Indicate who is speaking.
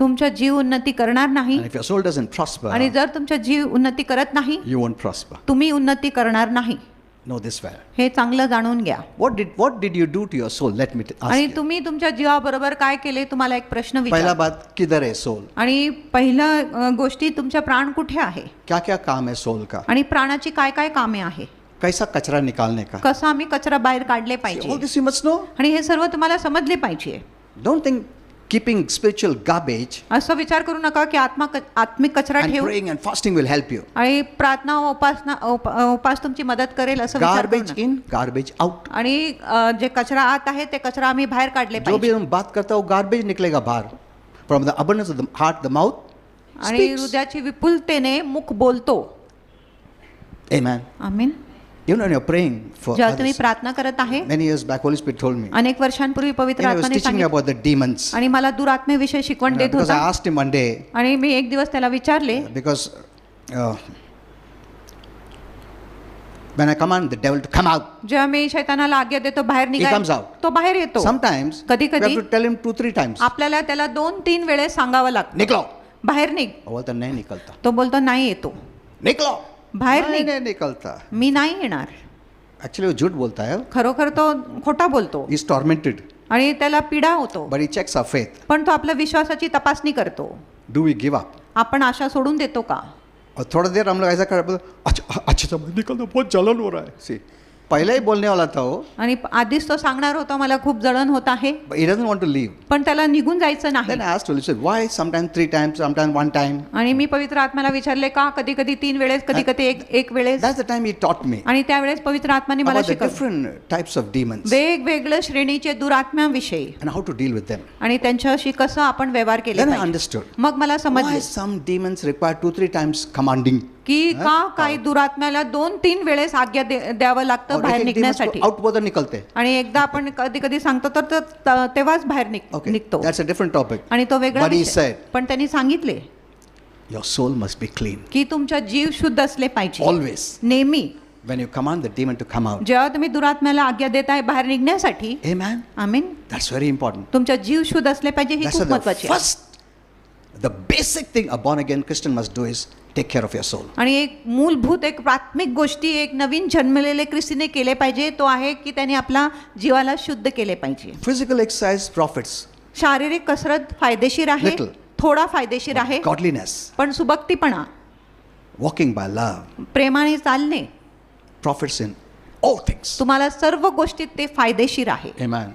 Speaker 1: तुमचा जीव उन्नती करणार नाही.
Speaker 2: And if your soul doesn't prosper,
Speaker 1: आणि जर तुमचा जीव उन्नती करत नाही,
Speaker 2: you won't prosper.
Speaker 1: तुम्ही उन्नती करणार नाही.
Speaker 2: Know this well.
Speaker 1: हे चांगलं जाणून घ्या.
Speaker 2: What did you do to your soul? Let me ask
Speaker 1: आणि
Speaker 2: you.
Speaker 1: तुम्ही तुमच्या जीवाबरोबर काय केले? तुम्हाला एक प्रश्न
Speaker 2: पहला
Speaker 1: विचार.
Speaker 2: बात, किधर है सोल?
Speaker 1: आणि पहिलं गोष्टी तुमच्या प्राण कुठे आहे?
Speaker 2: क्या क्या काम है सोल का?
Speaker 1: आणि प्राणाची काय काय कामे आहे?
Speaker 2: कैसा कचरा निकालने का?
Speaker 1: कसं आम्ही कचरा बाहेर काढले
Speaker 2: All
Speaker 1: पाहिजे.
Speaker 2: this you must know.
Speaker 1: आणि हे सर्व तुम्हाला समजले पाहिजे.
Speaker 2: Don't think keeping spiritual garbage
Speaker 1: असं विचार करू नका की आत्मिक कचरा
Speaker 2: and
Speaker 1: ठेवू
Speaker 2: praying and fasting will help you.
Speaker 1: आणि प्रार्थना उपास तुमची मदत करेल असं विचार करू
Speaker 2: Garbage
Speaker 1: नका.
Speaker 2: in, garbage out.
Speaker 1: आणि जे कचरा आत आहे ते कचरा आम्ही बाहेर काढले
Speaker 2: जो भी
Speaker 1: पाहिजे.
Speaker 2: हम बात करता है वो garbage निकलेगा बाहर. From the abundance of the heart, the mouth
Speaker 1: आणि
Speaker 2: speaks.
Speaker 1: हृदयाची विपुलतेने मुख बोलतो.
Speaker 2: Amen.
Speaker 1: आमीन.
Speaker 2: Even when you're praying for
Speaker 1: जेव्हा तुम्ही
Speaker 2: others.
Speaker 1: प्रार्थना करत आहे,
Speaker 2: Many years back, Holy Spirit told me.
Speaker 1: अनेक वर्षांपूर्वी पवित्र
Speaker 2: And he was
Speaker 1: आत्म्याने
Speaker 2: teaching me
Speaker 1: सांगितलं
Speaker 2: about the demons.
Speaker 1: आणि मला दुरात्मेविषयी शिकवण देत
Speaker 2: Because I
Speaker 1: होता.
Speaker 2: asked him one day,
Speaker 1: आणि मी एक दिवस त्याला विचारले,
Speaker 2: because when I command the devil to come out,
Speaker 1: जेव्हा मी शैतानाला आज्ञा देतो बाहेर निघाय,
Speaker 2: comes out.
Speaker 1: तो बाहेर येतो.
Speaker 2: sometimes we
Speaker 1: कधी-कधी
Speaker 2: have to tell him 2-3 times.
Speaker 1: आपल्याला त्याला 2-3 वेळेस सांगावं लागतं,
Speaker 2: निकलो.
Speaker 1: बाहेर निघ.
Speaker 2: वो बोलता नहीं निकलता.
Speaker 1: तो बोलतो नाही येतो.
Speaker 2: निकलो.
Speaker 1: बाहेर
Speaker 2: नहीं
Speaker 1: निघ.
Speaker 2: नहीं निकलता.
Speaker 1: मी नाही येणार.
Speaker 2: Actually वो झूठ बोलता है.
Speaker 1: खरोखर तो खोटा बोलतो
Speaker 2: He's tormented,
Speaker 1: आणि त्याला पीडा होतो.
Speaker 2: but he checks our faith.
Speaker 1: पण तो आपल्या विश्वासाची तपासणी करतो.
Speaker 2: Do we give up?
Speaker 1: आपण आशा सोडून देतो का?
Speaker 2: और थोड़ा देर हम लोग ऐसा कर, अच्छा निकलना, बहुत जलन हो रहा है. See, पहले ही बोलने वाला था वो,
Speaker 1: आणि आधीच तो सांगणार होता मला खूप जळण होत आहे,
Speaker 2: but he doesn't want to leave.
Speaker 1: पण त्याला निघून जायचं नाही.
Speaker 2: Then I asked Holy Spirit, why sometimes 3 times, sometimes 1 time?
Speaker 1: आणि मी पवित्र आत्म्याला विचारले का कधी कधी 3 वेळेस, कधी कधी एक वेळेस.
Speaker 2: That's the time he taught me
Speaker 1: आणि त्यावेळेस पवित्र आत्म्याने मला
Speaker 2: about the
Speaker 1: शिकवलं
Speaker 2: different types of demons
Speaker 1: वेगवेगळ्या श्रेणीचे दुरात्म्याविषयी
Speaker 2: and how to deal with them.
Speaker 1: आणि त्यांच्याशी कसं आपण व्यवहार केले
Speaker 2: Then I
Speaker 1: पाहिजे.
Speaker 2: understood
Speaker 1: मग मला
Speaker 2: why
Speaker 1: समजले
Speaker 2: some demons require 2-3 times commanding.
Speaker 1: की का काही दुरात्म्याला 2-3 वेळेस आज्ञा द्यावं लागतं
Speaker 2: और
Speaker 1: बाहेर
Speaker 2: एक-एक demons को
Speaker 1: निघण्यासाठी.
Speaker 2: out बोलते निकलते.
Speaker 1: आणि एकदा आपण कधी कधी सांगतो तर तेव्हाच बाहेर
Speaker 2: Okay,
Speaker 1: निघतो.
Speaker 2: that's a different topic.
Speaker 1: आणि तो वेगळा
Speaker 2: But he
Speaker 1: विषय.
Speaker 2: said,
Speaker 1: पण त्यांनी सांगितले
Speaker 2: your soul must be clean.
Speaker 1: की तुमचा जीव शुद्ध असले पाहिजे
Speaker 2: Always.
Speaker 1: नेहमी.
Speaker 2: When you command the demon to come out.
Speaker 1: जेव्हा तुम्ही दुरात्म्याला आज्ञा देताय बाहेर निघण्यासाठी,
Speaker 2: Amen.
Speaker 1: आमीन,
Speaker 2: That's very important.
Speaker 1: तुमचा जीव शुद्ध असले पाहिजे ही
Speaker 2: That's
Speaker 1: खूप
Speaker 2: the
Speaker 1: महत्त्वाची आहे.
Speaker 2: first, the basic thing a born again Christian must do is take care of your soul.
Speaker 1: आणि एक मूलभूत एक प्राथमिक गोष्टी एक नवीन जन्मलेले ख्रिस्तीने केले पाहिजे तो आहे की त्याने आपला जीवाला शुद्ध केले पाहिजे.
Speaker 2: Physical exercise profits.
Speaker 1: शारीरिक कसरत फायदेशीर आहे,
Speaker 2: Little.
Speaker 1: थोडा फायदेशीर आहे,
Speaker 2: Godliness.
Speaker 1: पण सुभक्तीपणा,
Speaker 2: Walking by love.
Speaker 1: प्रेमाने चालणे
Speaker 2: Profits in all things.
Speaker 1: तुम्हाला सर्व गोष्टीत ते फायदेशीर आहे.
Speaker 2: Amen.